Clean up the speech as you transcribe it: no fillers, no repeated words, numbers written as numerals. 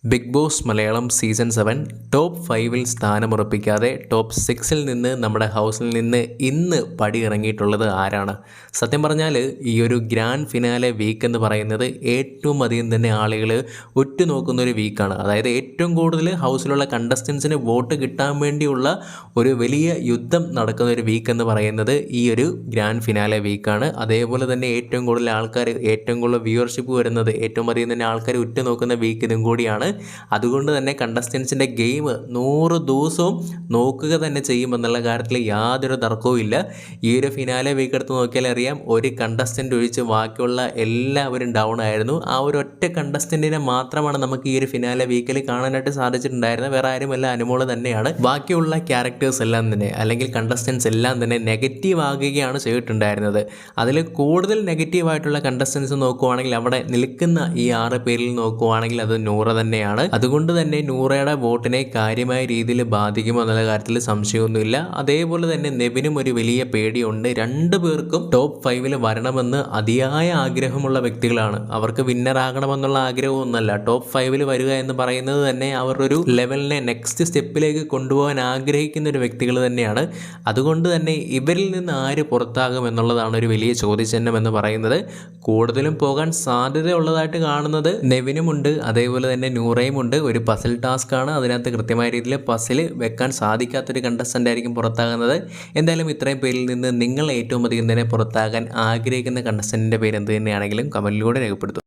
Big Boss Malayalam season 7 top 5-ൽ സ്ഥാനമുറപ്പിക്കാതെ top 6-ൽ നിന്ന് നമ്മുടെ ഹൗസിൽ നിന്ന് ഇന്ന് പടി ഇറങ്ങിയിട്ടുള്ളത് ആരാണ്? സത്യം പറഞ്ഞാൽ ഈ ഒരു ഗ്രാൻഡ് ഫിനാലെ വീക്ക് എന്ന് പറയുന്നത് ഏറ്റവും അധികം തന്നെ ആളുകൾ ഉറ്റുനോക്കുന്ന ഒരു വീക്കാണ്. അതായത് ഏറ്റവും കൂടുതൽ ഹൗസിലുള്ള കണ്ടസ്റ്റൻസിന് വോട്ട് കിട്ടാൻ വേണ്ടിയുള്ള ഒരു വലിയ യുദ്ധം നടക്കുന്ന ഒരു വീക്ക് എന്ന് പറയുന്നത് ഈ ഒരു ഗ്രാൻഡ് ഫിനാലെ വീക്കാണ്. അതേപോലെ തന്നെ ഏറ്റവും കൂടുതൽ ആൾക്കാർ, ഏറ്റവും കൂടുതൽ വ്യൂവർഷിപ്പ് വരുന്നത്, ഏറ്റവും അധികം തന്നെ ആൾക്കാർ ഉറ്റുനോക്കുന്ന വീക്ക് ഇതും കൂടിയാണ്. അതുകൊണ്ട് തന്നെ കണ്ടസ്റ്റൻസിൻ്റെ ഗെയിം 100 ദിവസവും നോക്കുക തന്നെ ചെയ്യുമെന്നുള്ള കാര്യത്തിൽ യാതൊരു തർക്കവും ഇല്ല. ഈ ഒരു ഫിനാലെ വീക്ക് എടുത്ത് നോക്കിയാൽ അറിയാം, ഒരു കണ്ടസ്റ്റൻ്റ് ഒഴിച്ച് ബാക്കിയുള്ള എല്ലാവരും ഡൗൺ ആയിരുന്നു. ആ ഒരു ഒറ്റ കണ്ടസ്റ്റൻറ്റിനെ മാത്രമാണ് നമുക്ക് ഈ ഒരു ഫിനാലെ വീക്കിൽ കാണാനായിട്ട് സാധിച്ചിട്ടുണ്ടായിരുന്നത്. വേറെ ആരുമല്ല, അനുമോള് തന്നെയാണ്. ബാക്കിയുള്ള ക്യാരക്ടേഴ്സ് എല്ലാം തന്നെ, അല്ലെങ്കിൽ കണ്ടസ്റ്റൻസ് എല്ലാം തന്നെ നെഗറ്റീവ് ആകുകയാണ് ചെയ്തിട്ടുണ്ടായിരുന്നത്. അതിൽ കൂടുതൽ നെഗറ്റീവായിട്ടുള്ള കണ്ടസ്റ്റൻസ് നോക്കുവാണെങ്കിൽ അവിടെ നിൽക്കുന്ന ഈ 6 പേരിൽ നോക്കുവാണെങ്കിൽ അത് നൂറ തന്നെയാണ്. അതുകൊണ്ട് തന്നെ നൂറയുടെ വോട്ടിനെ കാര്യമായ രീതിയിൽ ബാധിക്കുമോ എന്നുള്ള കാര്യത്തിൽ സംശയമൊന്നുമില്ല. അതേപോലെ തന്നെ നെവിനും ഒരു വലിയ പേടിയുണ്ട്. 2 പേർക്കും ടോപ്പ് 5-ൽ വരണമെന്ന് അതിയായ ആഗ്രഹമുള്ള വ്യക്തികളാണ്. അവർക്ക് വിന്നറാകണമെന്നുള്ള ആഗ്രഹമൊന്നുമല്ല, ടോപ്പ് 5-ൽ വരിക എന്ന് പറയുന്നത് തന്നെ അവരുടെ ഒരു ലെവലിനെ നെക്സ്റ്റ് സ്റ്റെപ്പിലേക്ക് കൊണ്ടുപോകാൻ ആഗ്രഹിക്കുന്ന ഒരു വ്യക്തികൾ തന്നെയാണ്. അതുകൊണ്ട് തന്നെ ഇവരിൽ നിന്ന് ആര് പുറത്താകും എന്നുള്ളതാണ് ഒരു വലിയ ചോദ്യചിഹ്നം എന്ന് പറയുന്നത്. കൂടുതലും പോകാൻ സാധ്യതയുള്ളതായിട്ട് കാണുന്നത് നെവിനുമുണ്ട്, അതേപോലെ തന്നെ നൂറയുമുണ്ട്. ഒരു പസിൽ ടാസ്ക് ആണ്, അതിനകത്ത് കൃത്യമായ രീതിയിൽ പസിൽ വെക്കാൻ സാധിക്കാത്തൊരു കണ്ടസ്റ്റൻ്റ് ആയിരിക്കും പുറത്താകുന്നത്. എന്തായാലും ഇത്രയും പേരിൽ നിന്ന് നിങ്ങൾ ഏറ്റവും അധികം തന്നെ പുറത്താകാൻ ആഗ്രഹിക്കുന്ന കണ്ടസ്റ്റൻറ്റിൻ്റെ പേര് എന്ത് തന്നെയാണെങ്കിലും കമൻറ്റിലൂടെ രേഖപ്പെടുത്തും.